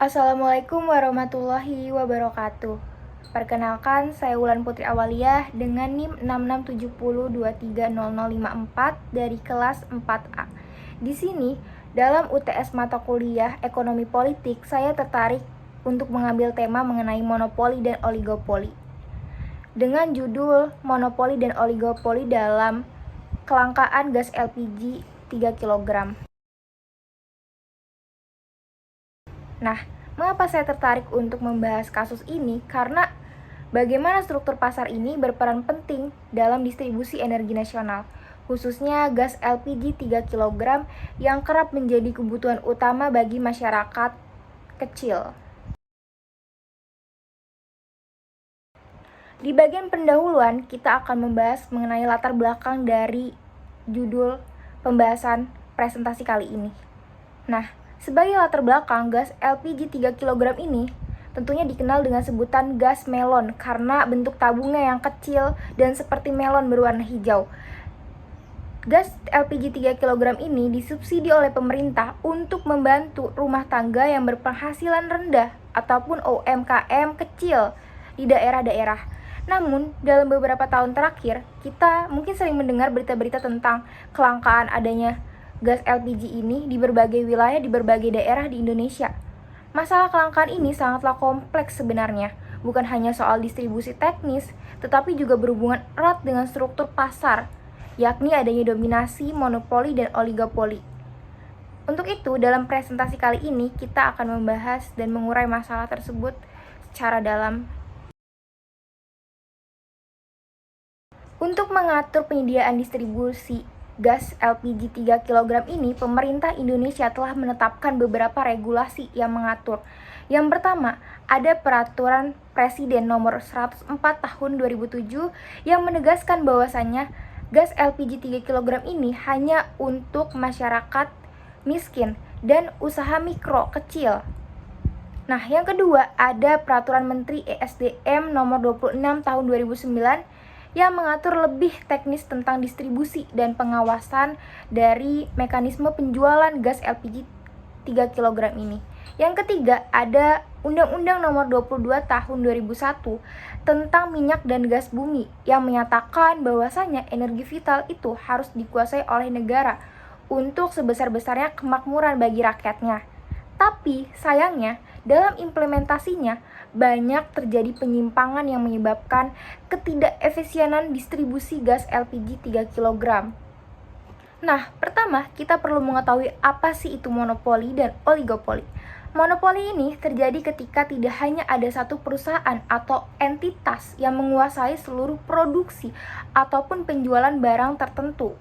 Assalamualaikum warahmatullahi wabarakatuh. Perkenalkan, saya Wulan Putri Awaliyah dengan NIM 6670230054 dari kelas 4A. Di sini, dalam UTS mata kuliah Ekonomi Politik, saya tertarik untuk mengambil tema mengenai monopoli dan oligopoli. Dengan judul Monopoli dan Oligopoli dalam kelangkaan gas LPG 3 kg. Nah, mengapa saya tertarik untuk membahas kasus ini? Karena bagaimana struktur pasar ini berperan penting dalam distribusi energi nasional, khususnya gas LPG 3 kg yang kerap menjadi kebutuhan utama bagi masyarakat kecil. Di bagian pendahuluan, kita akan membahas mengenai latar belakang dari judul pembahasan presentasi kali ini. Nah, sebagai latar belakang, gas LPG 3 kg ini tentunya dikenal dengan sebutan gas melon karena bentuk tabungnya yang kecil dan seperti melon berwarna hijau. Gas LPG 3 kg ini disubsidi oleh pemerintah untuk membantu rumah tangga yang berpenghasilan rendah ataupun UMKM kecil di daerah-daerah. Namun, dalam beberapa tahun terakhir, kita mungkin sering mendengar berita-berita tentang kelangkaan adanya gas LPG ini di berbagai wilayah, di berbagai daerah di Indonesia. Masalah kelangkaan ini sangatlah kompleks sebenarnya, bukan hanya soal distribusi teknis, tetapi juga berhubungan erat dengan struktur pasar, yakni adanya dominasi, monopoli, dan oligopoli. Untuk itu, dalam presentasi kali ini, kita akan membahas dan mengurai masalah tersebut secara dalam. Untuk mengatur penyediaan distribusi gas LPG 3 kg ini, pemerintah Indonesia telah menetapkan beberapa regulasi yang mengatur. Yang pertama, ada Peraturan Presiden Nomor 104 Tahun 2007 yang menegaskan bahwasannya gas LPG 3 kg ini hanya untuk masyarakat miskin dan usaha mikro kecil. Nah, yang kedua, ada Peraturan Menteri ESDM Nomor 26 Tahun 2009 yang mengatur lebih teknis tentang distribusi dan pengawasan dari mekanisme penjualan gas LPG 3 kg ini. Yang ketiga, ada Undang-Undang Nomor 22 Tahun 2001 tentang minyak dan gas bumi yang menyatakan bahwasannya energi vital itu harus dikuasai oleh negara untuk sebesar-besarnya kemakmuran bagi rakyatnya. Tapi sayangnya, dalam implementasinya banyak terjadi penyimpangan yang menyebabkan ketidakefisienan distribusi gas LPG 3 kg. Nah, pertama kita perlu mengetahui apa sih itu monopoli dan oligopoli. Monopoli ini terjadi ketika tidak hanya ada satu perusahaan atau entitas yang menguasai seluruh produksi ataupun penjualan barang tertentu.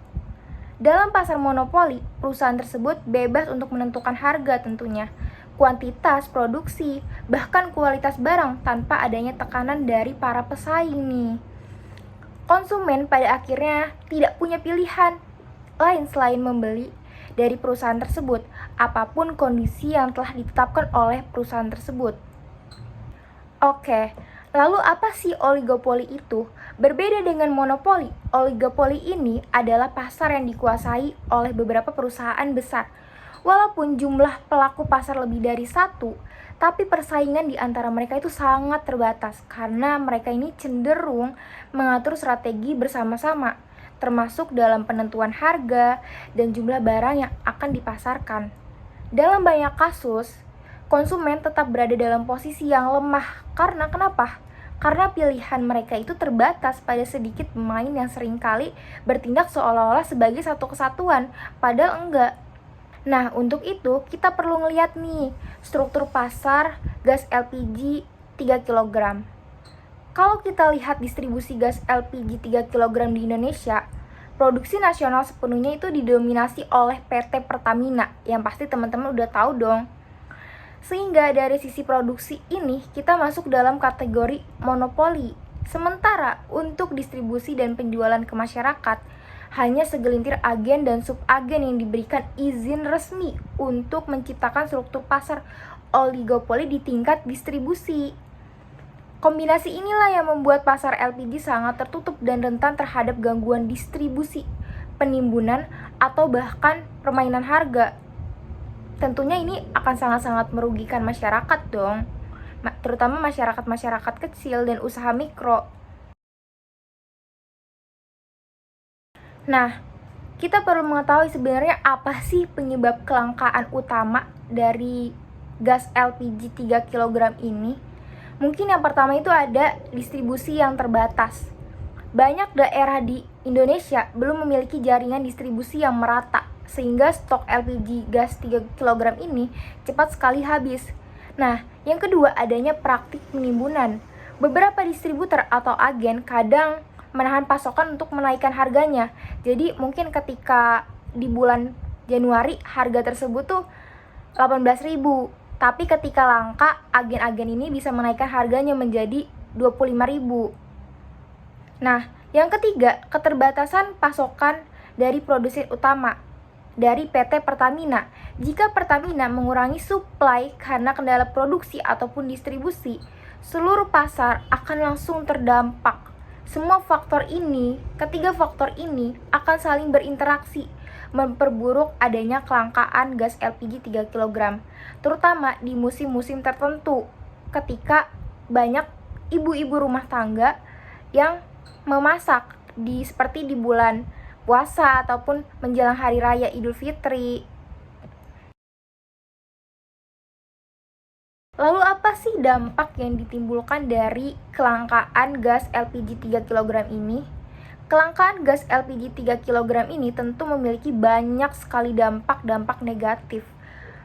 Dalam pasar monopoli, perusahaan tersebut bebas untuk menentukan harga tentunya, kuantitas produksi, bahkan kualitas barang tanpa adanya tekanan dari para pesaing nih. Konsumen pada akhirnya tidak punya pilihan lain selain membeli dari perusahaan tersebut, apapun kondisi yang telah ditetapkan oleh perusahaan tersebut. Oke, lalu apa sih oligopoli itu? Berbeda dengan monopoli, oligopoli ini adalah pasar yang dikuasai oleh beberapa perusahaan besar. Walaupun jumlah pelaku pasar lebih dari satu, tapi persaingan di antara mereka itu sangat terbatas karena mereka ini cenderung mengatur strategi bersama-sama, termasuk dalam penentuan harga dan jumlah barang yang akan dipasarkan. Dalam banyak kasus, konsumen tetap berada dalam posisi yang lemah. Karena kenapa? Karena pilihan mereka itu terbatas pada sedikit pemain yang seringkali bertindak seolah-olah sebagai satu kesatuan, padahal enggak. Nah, untuk itu kita perlu ngeliat nih struktur pasar gas LPG 3 kg. Kalau kita lihat distribusi gas LPG 3 kg di Indonesia, produksi nasional sepenuhnya itu didominasi oleh PT Pertamina, yang pasti teman-teman udah tahu dong. Sehingga dari sisi produksi ini kita masuk dalam kategori monopoli. Sementara untuk distribusi dan penjualan ke masyarakat, hanya segelintir agen dan subagen yang diberikan izin resmi untuk menciptakan struktur pasar oligopoli di tingkat distribusi. Kombinasi inilah yang membuat pasar LPG sangat tertutup dan rentan terhadap gangguan distribusi, penimbunan, atau bahkan permainan harga. tentunya ini akan sangat-sangat merugikan masyarakat dong, terutama masyarakat kecil dan usaha mikro. Nah, kita perlu mengetahui sebenarnya apa sih penyebab kelangkaan utama dari gas LPG 3 kg ini. Mungkin yang pertama itu ada distribusi yang terbatas. Banyak daerah di Indonesia belum memiliki jaringan distribusi yang merata, sehingga stok LPG gas 3 kg ini cepat sekali habis. Nah, yang kedua adanya praktik penimbunan. Beberapa distributor atau agen kadang menahan pasokan untuk menaikkan harganya. Jadi mungkin ketika di bulan Januari harga tersebut tuh 18.000, tapi ketika langka, agen-agen ini bisa menaikkan harganya menjadi 25.000. Nah, yang ketiga, keterbatasan pasokan dari produsen utama, dari PT Pertamina. Jika Pertamina mengurangi suplai karena kendala produksi ataupun distribusi, seluruh pasar akan langsung terdampak. Ketiga faktor ini akan saling berinteraksi, memperburuk adanya kelangkaan gas LPG 3 kg, terutama di musim-musim tertentu, ketika banyak ibu-ibu rumah tangga yang memasak seperti di bulan puasa ataupun menjelang hari raya Idul Fitri. Lalu apa sih dampak yang ditimbulkan dari kelangkaan gas LPG 3 kg ini? Kelangkaan gas LPG 3 kg ini tentu memiliki banyak sekali dampak negatif.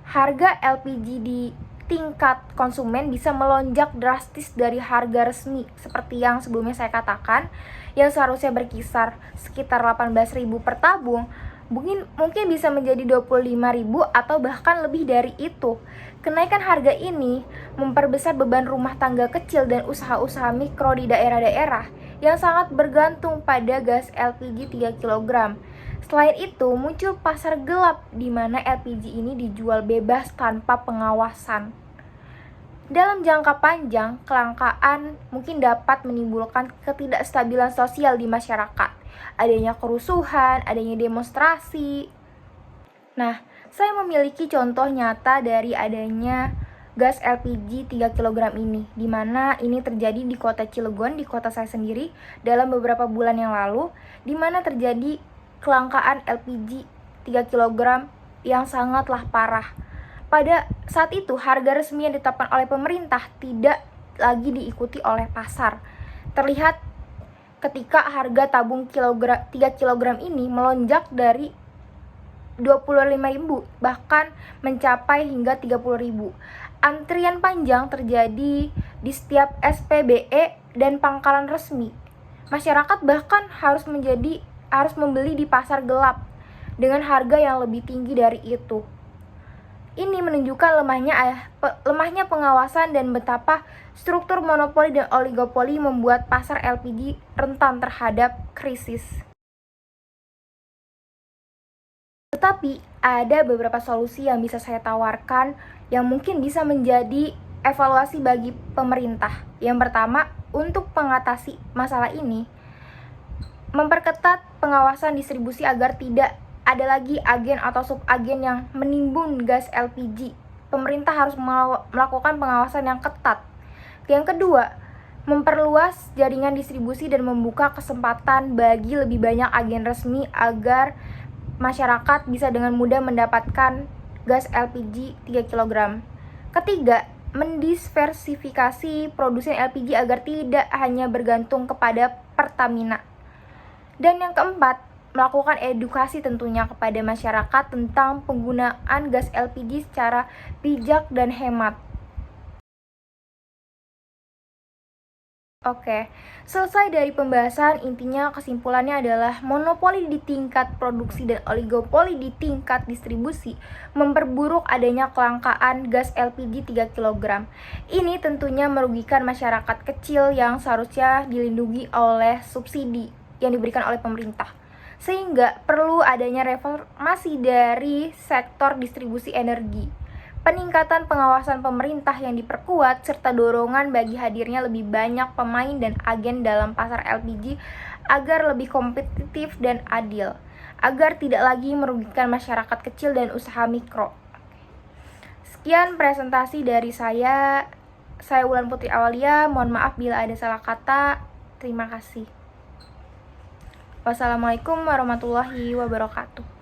Harga LPG di tingkat konsumen bisa melonjak drastis dari harga resmi seperti yang sebelumnya saya katakan, yang seharusnya berkisar sekitar 18.000 per tabung, mungkin bisa menjadi 25.000 atau bahkan lebih dari itu. Kenaikan harga ini memperbesar beban rumah tangga kecil dan usaha-usaha mikro di daerah-daerah yang sangat bergantung pada gas LPG 3 kg. Selain itu, muncul pasar gelap di mana LPG ini dijual bebas tanpa pengawasan. Dalam jangka panjang, kelangkaan mungkin dapat menimbulkan ketidakstabilan sosial di masyarakat. Adanya kerusuhan, adanya demonstrasi. Nah, saya memiliki contoh nyata dari adanya gas LPG 3 kg ini, di mana ini terjadi di kota Cilegon, di kota saya sendiri, dalam beberapa bulan yang lalu, di mana terjadi kelangkaan LPG 3 kg yang sangatlah parah. Pada saat itu, harga resmi yang ditetapkan oleh pemerintah tidak lagi diikuti oleh pasar. Terlihat ketika harga tabung 3 kg ini melonjak dari 25.000 bahkan mencapai hingga 30.000. Antrian panjang terjadi di setiap SPBE dan pangkalan resmi. Masyarakat bahkan harus membeli di pasar gelap dengan harga yang lebih tinggi dari itu. Ini menunjukkan lemahnya pengawasan dan betapa struktur monopoli dan oligopoli membuat pasar LPG rentan terhadap krisis. Tetapi ada beberapa solusi yang bisa saya tawarkan yang mungkin bisa menjadi evaluasi bagi pemerintah. Yang pertama, untuk mengatasi masalah ini, memperketat pengawasan distribusi agar tidak ada lagi agen atau subagen yang menimbun gas LPG. Pemerintah harus melakukan pengawasan yang ketat. Yang kedua, memperluas jaringan distribusi dan membuka kesempatan bagi lebih banyak agen resmi agar masyarakat bisa dengan mudah mendapatkan gas LPG 3 kg. Ketiga, mendiversifikasi produsen LPG agar tidak hanya bergantung kepada Pertamina. Dan yang keempat, melakukan edukasi tentunya kepada masyarakat tentang penggunaan gas LPG secara bijak dan hemat. Oke, selesai dari pembahasan, intinya kesimpulannya adalah monopoli di tingkat produksi dan oligopoli di tingkat distribusi memperburuk adanya kelangkaan gas LPG 3 kg. Ini tentunya merugikan masyarakat kecil yang seharusnya dilindungi oleh subsidi yang diberikan oleh pemerintah. Sehingga perlu adanya reformasi dari sektor distribusi energi. Peningkatan pengawasan pemerintah yang diperkuat, serta dorongan bagi hadirnya lebih banyak pemain dan agen dalam pasar LPG agar lebih kompetitif dan adil, agar tidak lagi merugikan masyarakat kecil dan usaha mikro. Sekian presentasi dari saya. Saya Wulan Putri Awalia. Mohon maaf bila ada salah kata. Terima kasih. Wassalamualaikum warahmatullahi wabarakatuh.